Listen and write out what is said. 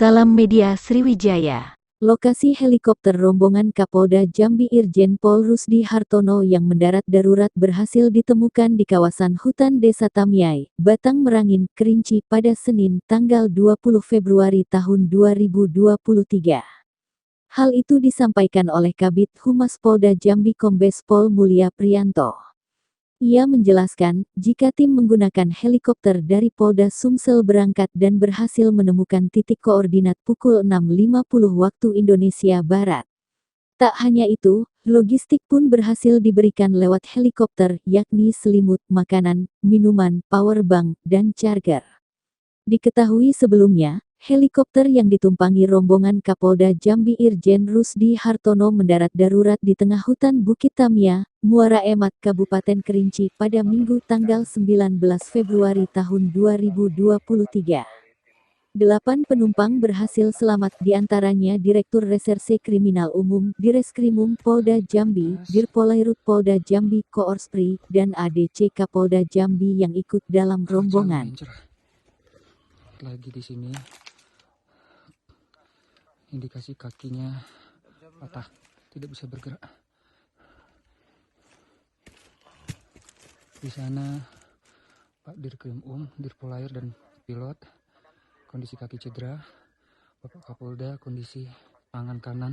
Salam Media Sriwijaya. Lokasi helikopter rombongan Kapolda Jambi Irjen Pol Rusdi Hartono yang mendarat darurat berhasil ditemukan di kawasan hutan Desa Tamyai, Batang Merangin, Kerinci pada Senin, tanggal 20 Februari tahun 2023. Hal itu disampaikan oleh Kabid Humas Polda Jambi Kombes Pol Mulya Priyanto. Ia menjelaskan, jika tim menggunakan helikopter dari Polda Sumsel berangkat dan berhasil menemukan titik koordinat pukul 6.50 waktu Indonesia Barat. Tak hanya itu, logistik pun berhasil diberikan lewat helikopter, yakni selimut, makanan, minuman, powerbank, dan charger. Diketahui sebelumnya, helikopter yang ditumpangi rombongan Kapolda Jambi Irjen Rusdi Hartono mendarat darurat di tengah hutan Bukit Tamya, Muara Emat, Kabupaten Kerinci pada Minggu tanggal 19 Februari tahun 2023. 8 penumpang berhasil selamat, diantaranya Direktur Reserse Kriminal Umum, Direskrimum Polda Jambi, Dirpolairut Polda Jambi Koorspri, dan ADC Kapolda Jambi yang ikut dalam rombongan. Lagi di sini, indikasi kakinya patah, tidak bisa bergerak. Di sana Pak Dirkrim Dirpolair dan pilot, kondisi kaki cedera. Bapak Kapolda kondisi tangan kanan.